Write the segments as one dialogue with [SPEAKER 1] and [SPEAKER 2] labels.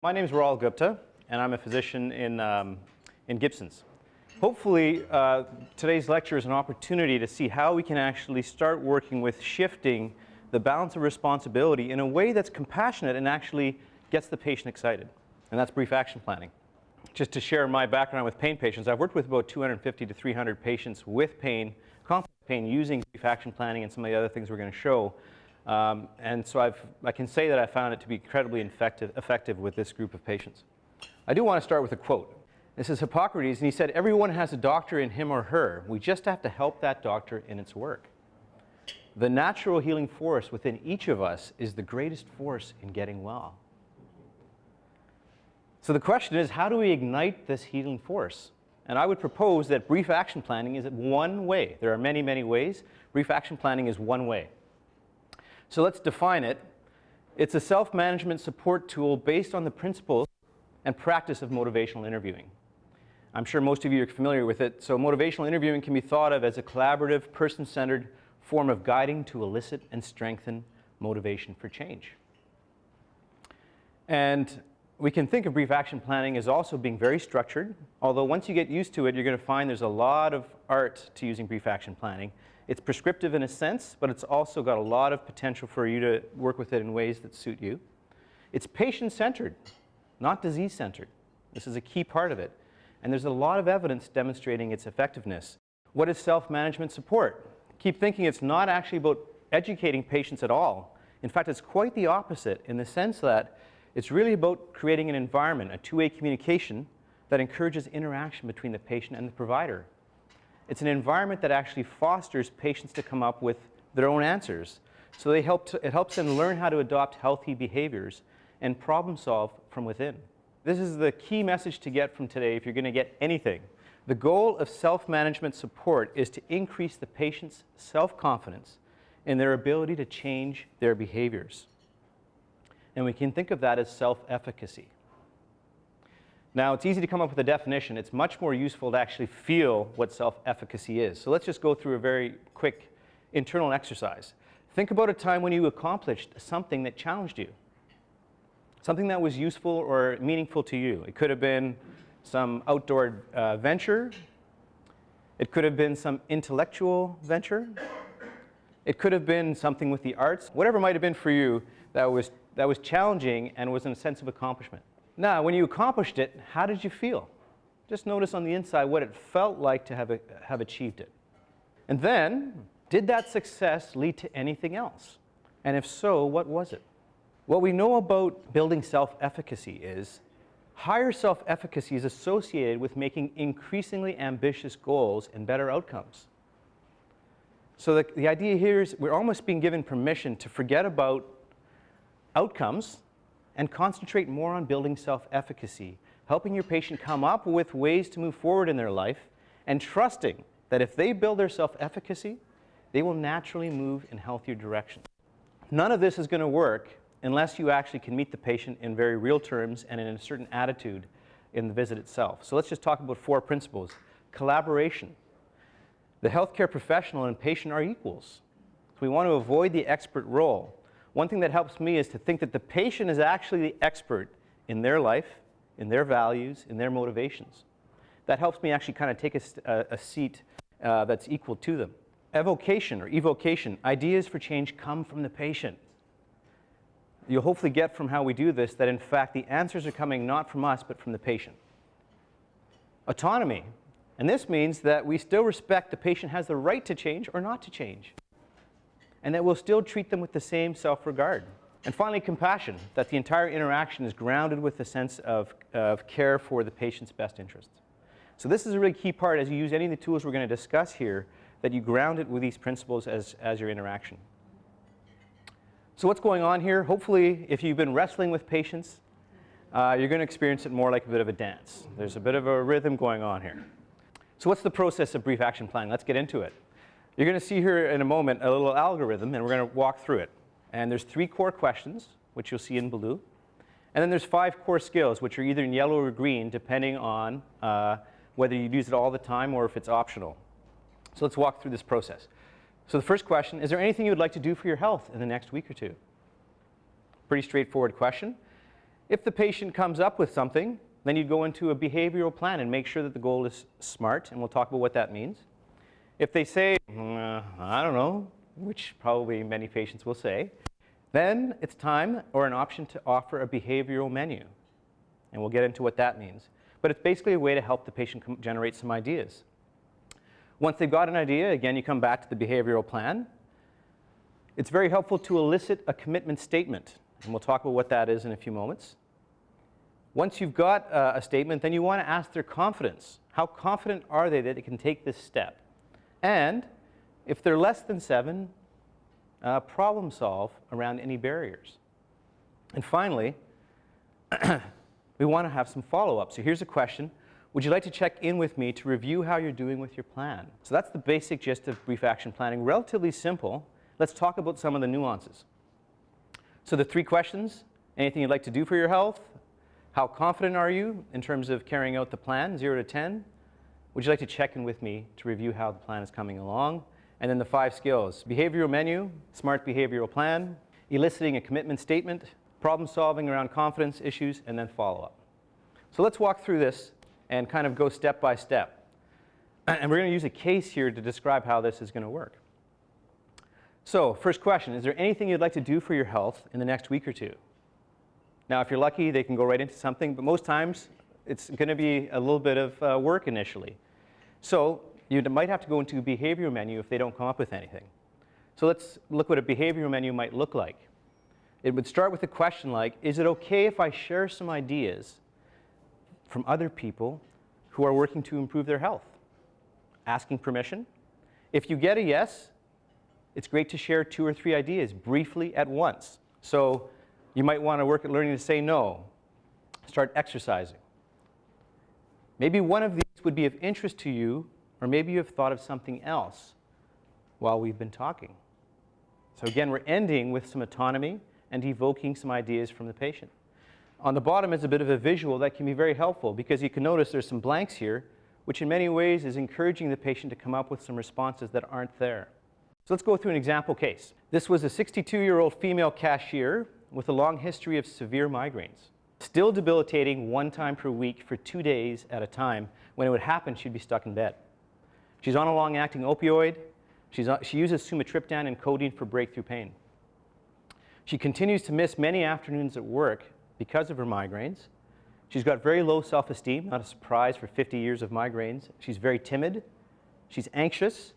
[SPEAKER 1] My name is Raul Gupta, and I'm a physician in Gibson's. Hopefully, today's lecture is an opportunity to see how we can actually start working with shifting the balance of responsibility in a way that's compassionate and actually gets the patient excited. And that's brief action planning. Just to share my background with pain patients, I've worked with about 250 to 300 patients with pain, complex pain, using brief action planning and some of the other things we're going to show. And so I can say that I found it to be incredibly effective with this group of patients. I do want to start with a quote. This is Hippocrates, and he said, "Everyone has a doctor in him or her. We just have to help that doctor in its work." The natural healing force within each of us is the greatest force in getting well. So the question is, how do we ignite this healing force? And I would propose that brief action planning is one way. There are many, many ways. Brief action planning is one way. So let's define it. It's a self-management support tool based on the principles and practice of motivational interviewing. I'm sure most of you are familiar with it. So motivational interviewing can be thought of as a collaborative, person-centered form of guiding to elicit and strengthen motivation for change. And we can think of brief action planning as also being very structured, although once you get used to it, you're going to find there's a lot of art to using brief action planning. It's prescriptive in a sense, but it's also got a lot of potential for you to work with it in ways that suit you. It's patient-centered, not disease-centered. This is a key part of it. And there's a lot of evidence demonstrating its effectiveness. What is self-management support? Keep thinking it's not actually about educating patients at all. In fact, it's quite the opposite in the sense that it's really about creating an environment, a two-way communication that encourages interaction between the patient and the provider. It's an environment that actually fosters patients to come up with their own answers. So it helps them learn how to adopt healthy behaviors and problem solve from within. This is the key message to get from today if you're going to get anything. The goal of self-management support is to increase the patient's self-confidence in their ability to change their behaviors. And we can think of that as self-efficacy. Now, it's easy to come up with a definition. It's much more useful to actually feel what self-efficacy is. So let's just go through a very quick internal exercise. Think about a time when you accomplished something that challenged you, something that was useful or meaningful to you. It could have been some outdoor venture. It could have been some intellectual venture. It could have been something with the arts. Whatever it might have been for you that was challenging and was in a sense of accomplishment. Now, when you accomplished it, how did you feel? Just notice on the inside what it felt like to have achieved it. And then, did that success lead to anything else? And if so, what was it? What we know about building self-efficacy is higher self-efficacy is associated with making increasingly ambitious goals and better outcomes. So the idea here is we're almost being given permission to forget about outcomes and concentrate more on building self-efficacy, helping your patient come up with ways to move forward in their life, and trusting that if they build their self-efficacy, they will naturally move in healthier directions. None of this is going to work unless you actually can meet the patient in very real terms and in a certain attitude in the visit itself. So let's just talk about 4 principles. Collaboration. The healthcare professional and patient are equals. So we want to avoid the expert role. One thing that helps me is to think that the patient is actually the expert in their life, in their values, in their motivations. That helps me actually kind of take a seat that's equal to them. Evocation or evocation, ideas for change come from the patient. You'll hopefully get from how we do this that in fact the answers are coming not from us but from the patient. Autonomy, and this means that we still respect the patient has the right to change or not to change, and that we'll still treat them with the same self-regard. And finally, compassion, that the entire interaction is grounded with a sense of care for the patient's best interests. So this is a really key part as you use any of the tools we're going to discuss here, that you ground it with these principles as your interaction. So what's going on here? Hopefully, if you've been wrestling with patients, you're going to experience it more like a bit of a dance. There's a bit of a rhythm going on here. So what's the process of brief action planning? Let's get into it. You're going to see here in a moment a little algorithm, and we're going to walk through it. And there's 3 core questions, which you'll see in blue. And then there's 5 core skills, which are either in yellow or green, depending on whether you use it all the time or if it's optional. So let's walk through this process. So the first question, is there anything you would like to do for your health in the next week or two? Pretty straightforward question. If the patient comes up with something, then you go into a behavioral plan and make sure that the goal is SMART, and we'll talk about what that means. If they say, I don't know, which probably many patients will say, then it's time or an option to offer a behavioral menu. And we'll get into what that means. But it's basically a way to help the patient generate some ideas. Once they've got an idea, again, you come back to the behavioral plan. It's very helpful to elicit a commitment statement. And we'll talk about what that is in a few moments. Once you've got a statement, then you want to ask their confidence. How confident are they that they can take this step? And if they're less than 7, problem solve around any barriers. And finally, we want to have some follow-up. So here's a question. Would you like to check in with me to review how you're doing with your plan? So that's the basic gist of brief action planning. Relatively simple. Let's talk about some of the nuances. So the 3 questions: anything you'd like to do for your health? How confident are you in terms of carrying out the plan, 0 to 10? Would you like to check in with me to review how the plan is coming along? And then the 5 skills: behavioral menu, SMART behavioral plan, eliciting a commitment statement, problem solving around confidence issues, and then follow-up. So let's walk through this and kind of go step by step. And we're going to use a case here to describe how this is going to work. So first question, is there anything you'd like to do for your health in the next week or 2? Now, if you're lucky, they can go right into something, but most times it's going to be a little bit of work initially. So you might have to go into a behavioral menu if they don't come up with anything. So let's look what a behavioral menu might look like. It would start with a question like, is it okay if I share some ideas from other people who are working to improve their health? Asking permission. If you get a yes, it's great to share 2 or 3 ideas briefly at once. So you might want to work at learning to say no. Start exercising. Maybe one of these would be of interest to you, or maybe you have thought of something else while we've been talking. So again, we're ending with some autonomy and evoking some ideas from the patient. On the bottom is a bit of a visual that can be very helpful, because you can notice there's some blanks here, which in many ways is encouraging the patient to come up with some responses that aren't there. So let's go through an example case. This was a 62-year-old female cashier with a long history of severe migraines. Still debilitating 1 time per week for 2 days at a time. When it would happen, she'd be stuck in bed. She's on a long-acting opioid. She uses sumatriptan and codeine for breakthrough pain. She continues to miss many afternoons at work because of her migraines. She's got very low self-esteem, not a surprise for 50 years of migraines. She's very timid. She's anxious.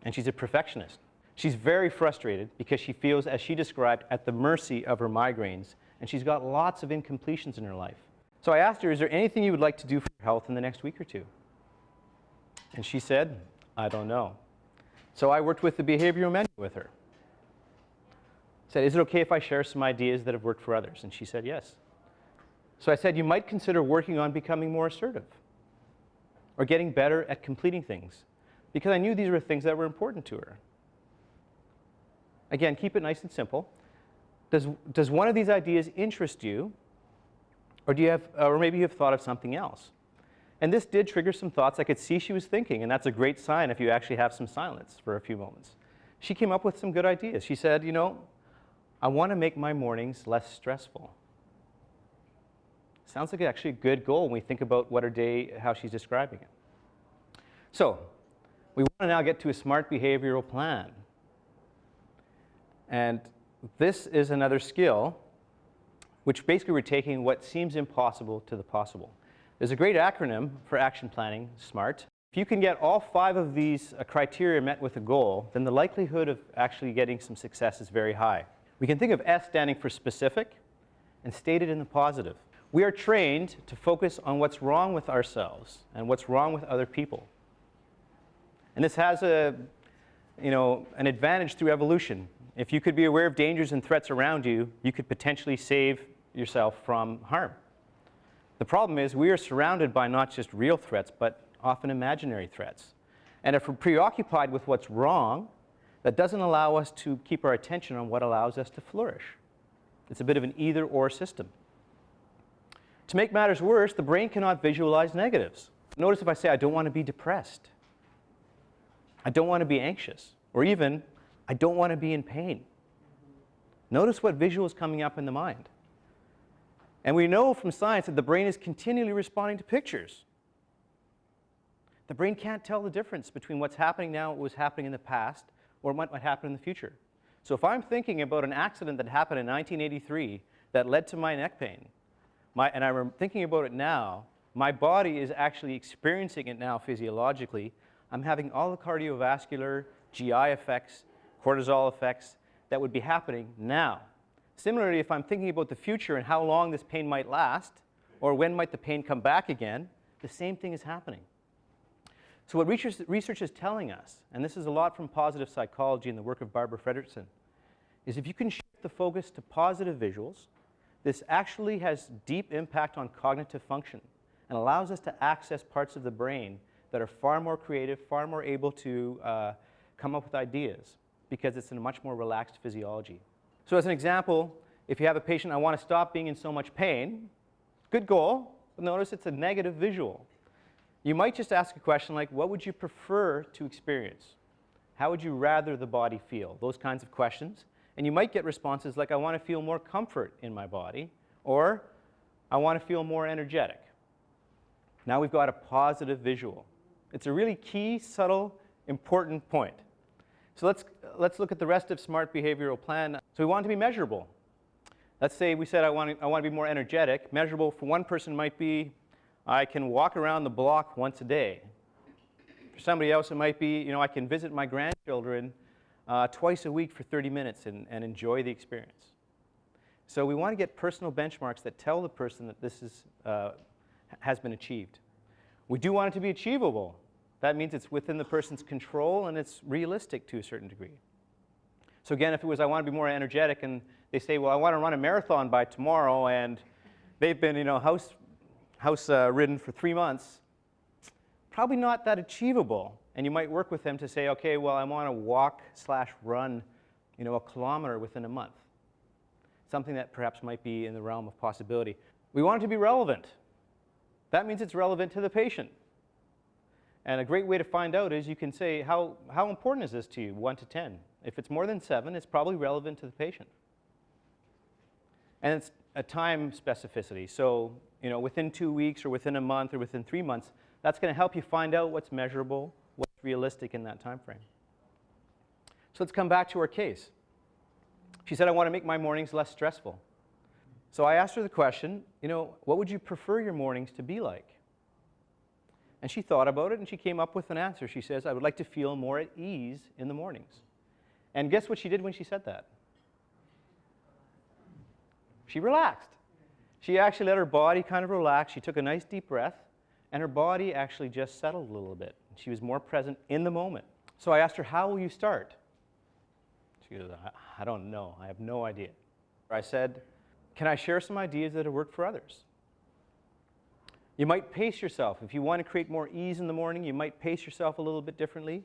[SPEAKER 1] And she's a perfectionist. She's very frustrated because she feels, as she described, at the mercy of her migraines, and she's got lots of incompletions in her life. So I asked her, is there anything you would like to do for your health in the next week or 2? And she said, I don't know. So I worked with the behavioral menu with her. I said, is it okay if I share some ideas that have worked for others? And she said yes. So I said, you might consider working on becoming more assertive or getting better at completing things, because I knew these were things that were important to her. Again, keep it nice and simple. Does one of these ideas interest you, or or maybe you have thought of something else? And this did trigger some thoughts. I could see she was thinking, and that's a great sign if you actually have some silence for a few moments. She came up with some good ideas. She said, you know, I want to make my mornings less stressful. Sounds like actually a good goal when we think about what her day, how she's describing it. So we want to now get to a SMART behavioral plan. And this is another skill, which basically we're taking what seems impossible to the possible. There's a great acronym for action planning, SMART. If you can get all 5 of these criteria met with a goal, then the likelihood of actually getting some success is very high. We can think of S standing for specific and stated in the positive. We are trained to focus on what's wrong with ourselves and what's wrong with other people. And this has an advantage through evolution. If you could be aware of dangers and threats around you, you could potentially save yourself from harm. The problem is we are surrounded by not just real threats, but often imaginary threats. And if we're preoccupied with what's wrong, that doesn't allow us to keep our attention on what allows us to flourish. It's a bit of an either-or system. To make matters worse, the brain cannot visualize negatives. Notice if I say, I don't want to be depressed. I don't want to be anxious. Or even, I don't want to be in pain. Notice what visual is coming up in the mind. And we know from science that the brain is continually responding to pictures. The brain can't tell the difference between what's happening now and what was happening in the past or what might happen in the future. So if I'm thinking about an accident that happened in 1983 that led to my neck pain, and I'm thinking about it now, my body is actually experiencing it now physiologically. I'm having all the cardiovascular, GI effects, cortisol effects that would be happening now. Similarly, if I'm thinking about the future and how long this pain might last, or when might the pain come back again, the same thing is happening. So what research is telling us, and this is a lot from positive psychology and the work of Barbara Fredrickson, is if you can shift the focus to positive visuals, this actually has deep impact on cognitive function and allows us to access parts of the brain that are far more creative, far more able to come up with ideas because it's in a much more relaxed physiology. So as an example, if you have a patient, I want to stop being in so much pain, good goal, but notice it's a negative visual. You might just ask a question like, what would you prefer to experience? How would you rather the body feel? Those kinds of questions. And you might get responses like, I want to feel more comfort in my body, or I want to feel more energetic. Now we've got a positive visual. It's a really key, subtle, important point. So let's look at the rest of SMART behavioral plan. So we want it to be measurable. Let's say we said I want to be more energetic. Measurable for one person might be, I can walk around the block once a day. For somebody else, it might be, I can visit my grandchildren twice a week for 30 minutes and enjoy the experience. So we want to get personal benchmarks that tell the person that this has been achieved. We do want it to be achievable. That means it's within the person's control and it's realistic to a certain degree. So again, if it was I want to be more energetic and they say, well, I want to run a marathon by tomorrow, and they've been house ridden for 3 months, probably not that achievable. And you might work with them to say, okay, well, I want to walk/run a kilometer within a month. Something that perhaps might be in the realm of possibility. We want it to be relevant. That means it's relevant to the patient. And a great way to find out is you can say, how important is this to you, 1 to 10? If it's more than 7, it's probably relevant to the patient. And it's a time specificity. So, within 2 weeks or within a month or within 3 months, that's going to help you find out what's measurable, what's realistic in that time frame. So let's come back to our case. She said, I want to make my mornings less stressful. So I asked her the question, what would you prefer your mornings to be like? And she thought about it, and she came up with an answer. She says, I would like to feel more at ease in the mornings. And guess what she did when she said that? She relaxed. She actually let her body kind of relax. She took a nice deep breath, and her body actually just settled a little bit. She was more present in the moment. So I asked her, how will you start? She goes, I don't know. I have no idea. I said, can I share some ideas that have worked for others? You might pace yourself. If you want to create more ease in the morning, you might pace yourself a little bit differently,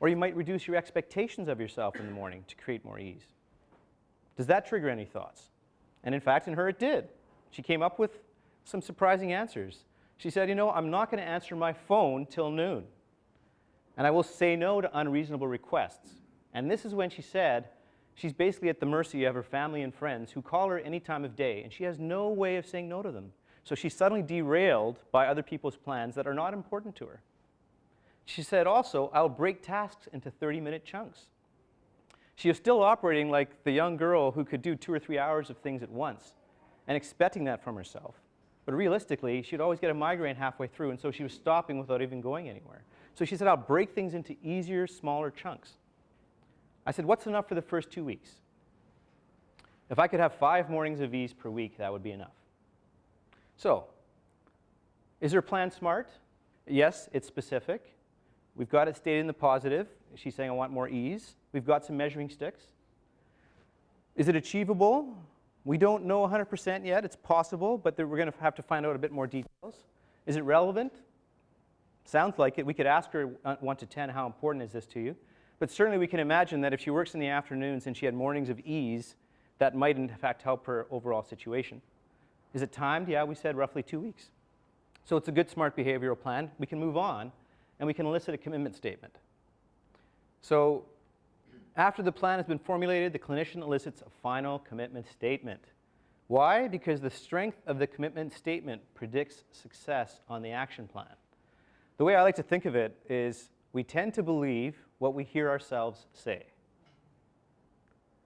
[SPEAKER 1] or you might reduce your expectations of yourself in the morning to create more ease. Does that trigger any thoughts? And in fact, in her, it did. She came up with some surprising answers. She said, I'm not going to answer my phone till noon, and I will say no to unreasonable requests. And this is when she said she's basically at the mercy of her family and friends who call her any time of day, and she has no way of saying no to them. So she's suddenly derailed by other people's plans that are not important to her. She said also, I'll break tasks into 30-minute chunks. She is still operating like the young girl who could do 2 or 3 hours of things at once and expecting that from herself. But realistically, she'd always get a migraine halfway through, and so she was stopping without even going anywhere. So she said, I'll break things into easier, smaller chunks. I said, what's enough for the first 2 weeks? If I could have 5 mornings of ease per week, that would be enough. So, is her plan smart? Yes, it's specific. We've got it stated in the positive. She's saying, I want more ease. We've got some measuring sticks. Is it achievable? We don't know 100% yet. It's possible, but we're going to have to find out a bit more details. Is it relevant? Sounds like it. We could ask her 1 to 10, how important is this to you? But certainly we can imagine that if she works in the afternoons and she had mornings of ease, that might in fact help her overall situation. Is it timed? Yeah, we said roughly 2 weeks. So it's a good SMART behavioral plan. We can move on, and we can elicit a commitment statement. So after the plan has been formulated, the clinician elicits a final commitment statement. Why? Because the strength of the commitment statement predicts success on the action plan. The way I like to think of it is we tend to believe what we hear ourselves say.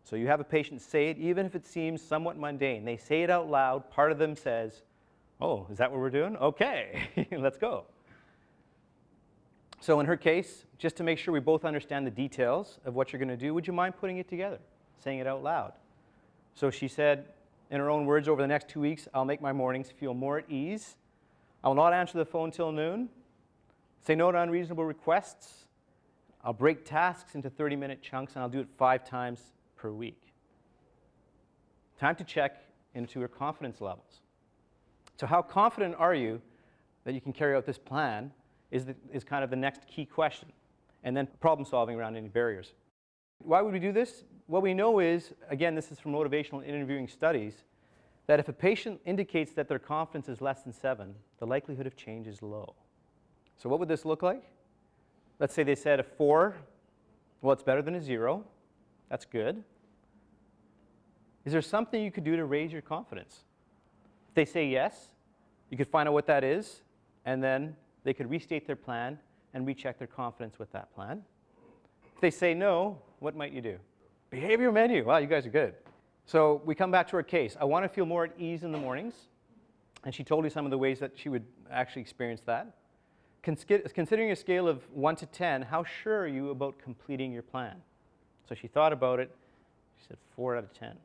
[SPEAKER 1] So you have a patient say it, even if it seems somewhat mundane. They say it out loud. Part of them says, oh, is that what we're doing? Okay, let's go. So in her case, just to make sure we both understand the details of what you're going to do, would you mind putting it together, saying it out loud? So she said, in her own words, over the next 2 weeks, I'll make my mornings feel more at ease. I will not answer the phone till noon. Say no to unreasonable requests. I'll break tasks into 30-minute chunks, and I'll do it 5 times per week. Time to check into her confidence levels. So how confident are you that you can carry out this plan is kind of the next key question. And then problem solving around any barriers. Why would we do this? What we know is, again, this is from motivational interviewing studies, that if a patient indicates that their confidence is less than 7, the likelihood of change is low. So what would this look like? Let's say they said a 4. Well, it's better than a 0. That's good. Is there something you could do to raise your confidence? If they say yes, you could find out what that is, and then they could restate their plan and recheck their confidence with that plan. If they say no, what might you do? Behavior menu. Wow, you guys are good. So we come back to her case. I want to feel more at ease in the mornings. And she told me some of the ways that she would actually experience that. Considering a scale of 1 to 10, how sure are you about completing your plan? So she thought about it. She said 4 out of 10.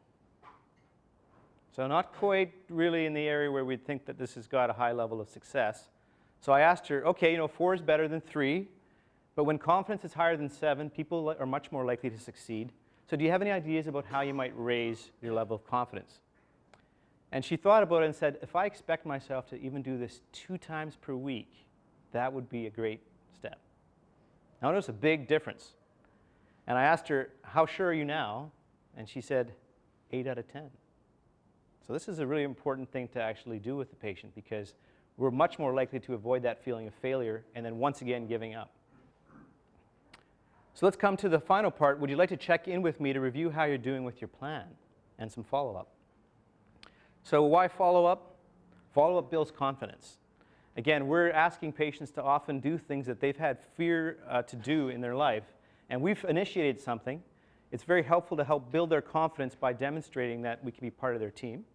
[SPEAKER 1] So not quite really in the area where we'd think that this has got a high level of success. So I asked her, okay, 4 is better than 3. But when confidence is higher than 7, people are much more likely to succeed. So do you have any ideas about how you might raise your level of confidence? And she thought about it and said, if I expect myself to even do this 2 times per week, that would be a great step. Now notice a big difference. And I asked her, how sure are you now? And she said, 8 out of 10. So this is a really important thing to actually do with the patient, because we're much more likely to avoid that feeling of failure and then once again giving up. So let's come to the final part. Would you like to check in with me to review how you're doing with your plan and some follow-up? So why follow-up? Follow-up builds confidence. Again, we're asking patients to often do things that they've had fear to do in their life, and we've initiated something. It's very helpful to help build their confidence by demonstrating that we can be part of their team.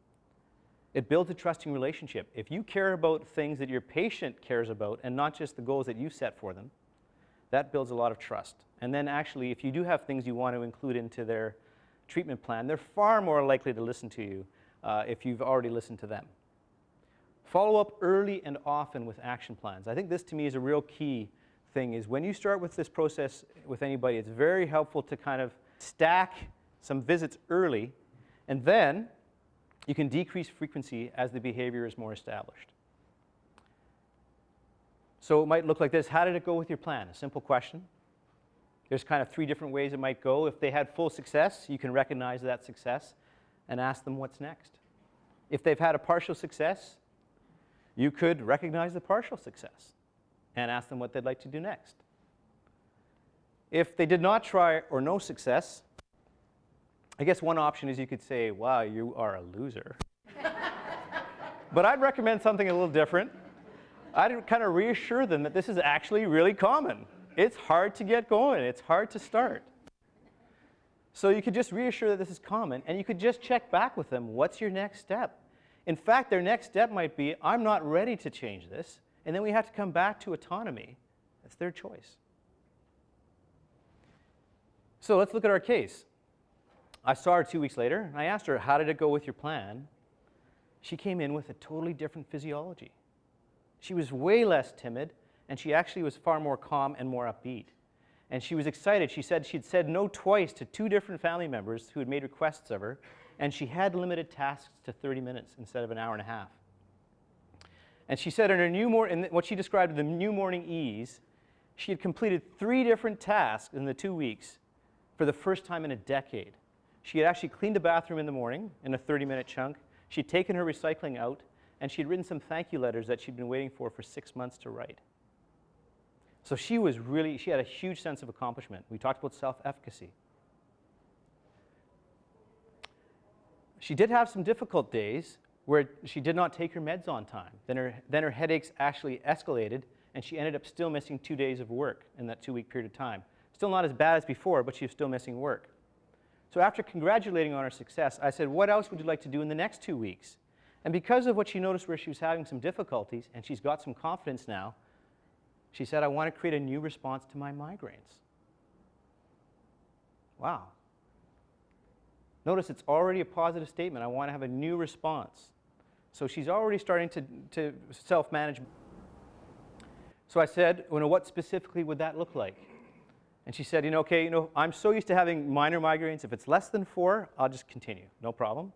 [SPEAKER 1] It builds a trusting relationship. If you care about things that your patient cares about and not just the goals that you set for them, that builds a lot of trust. And then actually, if you do have things you want to include into their treatment plan, they're far more likely to listen to you if you've already listened to them. Follow up early and often with action plans. I think this to me is a real key thing, is when you start with this process with anybody, it's very helpful to kind of stack some visits early, and then you can decrease frequency as the behavior is more established. So it might look like this. How did it go with your plan? A simple question. There's kind of 3 different ways it might go. If they had full success, you can recognize that success and ask them what's next. If they've had a partial success, you could recognize the partial success and ask them what they'd like to do next. If they did not try or no success, I guess one option is you could say, wow, you are a loser. But I'd recommend something a little different. I'd kind of reassure them that this is actually really common. It's hard to get going. It's hard to start. So you could just reassure that this is common, and you could just check back with them. What's your next step? In fact, their next step might be, I'm not ready to change this. And then we have to come back to autonomy. That's their choice. So let's look at our case. I saw her 2 weeks later, and I asked her, how did it go with your plan? She came in with a totally different physiology. She was way less timid, and she actually was far more calm and more upbeat. And she was excited. She said she'd said no twice to 2 different family members who had made requests of her, and she had limited tasks to 30 minutes instead of an hour and a half. And she said in her in what she described as the new morning ease, she had completed 3 different tasks in the 2 weeks for the first time in a decade. She had actually cleaned the bathroom in the morning in a 30-minute chunk. She'd taken her recycling out, and she'd written some thank you letters that she'd been waiting for 6 months to write. So she had a huge sense of accomplishment. We talked about self-efficacy. She did have some difficult days where she did not take her meds on time. Then her headaches actually escalated, and she ended up still missing 2 days of work in that 2-week period of time. Still not as bad as before, but she was still missing work. So after congratulating on her success, I said, what else would you like to do in the next 2 weeks? And because of what she noticed where she was having some difficulties, and she's got some confidence now, she said, I want to create a new response to my migraines. Wow. Notice it's already a positive statement. I want to have a new response. So she's already starting to self-manage. So I said, what specifically would that look like? And she said, okay, I'm so used to having minor migraines. If it's less than 4, I'll just continue, no problem.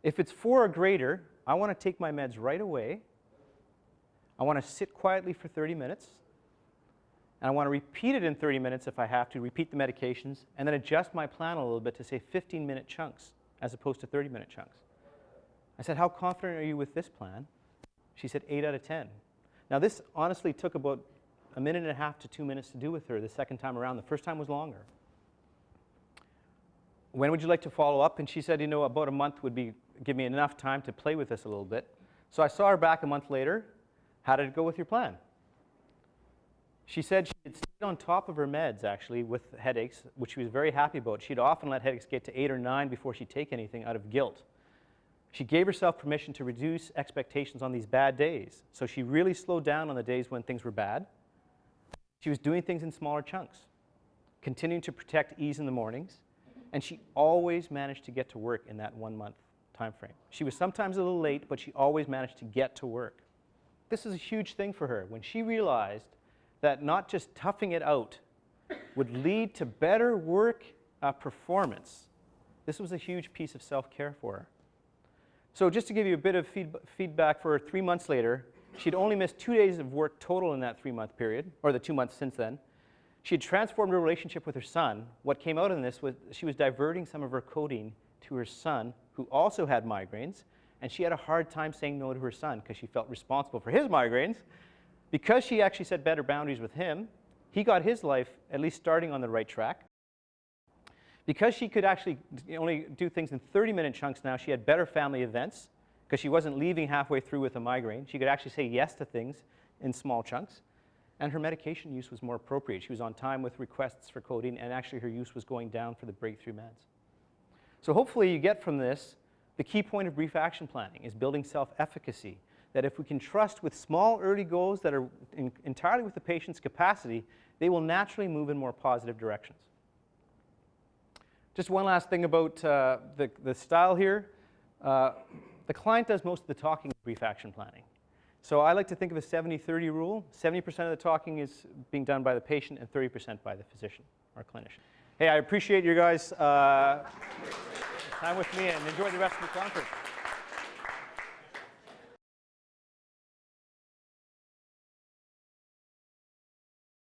[SPEAKER 1] If it's 4 or greater, I want to take my meds right away. I want to sit quietly for 30 minutes. And I want to repeat it in 30 minutes if I have to, repeat the medications, and then adjust my plan a little bit to say 15-minute chunks as opposed to 30-minute chunks. I said, how confident are you with this plan? She said, 8 out of 10. Now this honestly took about 1.5 minutes to 2 minutes to do with her the second time around. The first time was longer. When would you like to follow up? And she said, about a month would give me enough time to play with this a little bit. So I saw her back a month later. How did it go with your plan? She said she had stayed on top of her meds, actually, with headaches, which she was very happy about. She'd often let headaches get to 8 or 9 before she'd take anything out of guilt. She gave herself permission to reduce expectations on these bad days. So she really slowed down on the days when things were bad. She was doing things in smaller chunks, continuing to protect ease in the mornings, and she always managed to get to work in that 1-month time frame. She was sometimes a little late, but she always managed to get to work. This is a huge thing for her. When she realized that not just toughing it out would lead to better work performance, this was a huge piece of self-care for her. So just to give you a bit of feedback, for her 3 months later, she'd only missed 2 days of work total in that 3-month period, or the 2 months since then. She had transformed her relationship with her son. What came out in this was she was diverting some of her codeine to her son, who also had migraines, and she had a hard time saying no to her son because she felt responsible for his migraines. Because she actually set better boundaries with him, he got his life at least starting on the right track. Because she could actually only do things in 30-minute chunks now, she had better family events because she wasn't leaving halfway through with a migraine. She could actually say yes to things in small chunks. And her medication use was more appropriate. She was on time with requests for codeine, and actually her use was going down for the breakthrough meds. So hopefully you get from this, the key point of brief action planning is building self-efficacy. That if we can trust with small early goals that are entirely with the patient's capacity, they will naturally move in more positive directions. Just one last thing about the style here. The client does most of the talking in brief action planning. So I like to think of a 70-30 rule. 70% of the talking is being done by the patient and 30% by the physician or clinician. Hey, I appreciate you guys' time with me, and enjoy the rest of the conference.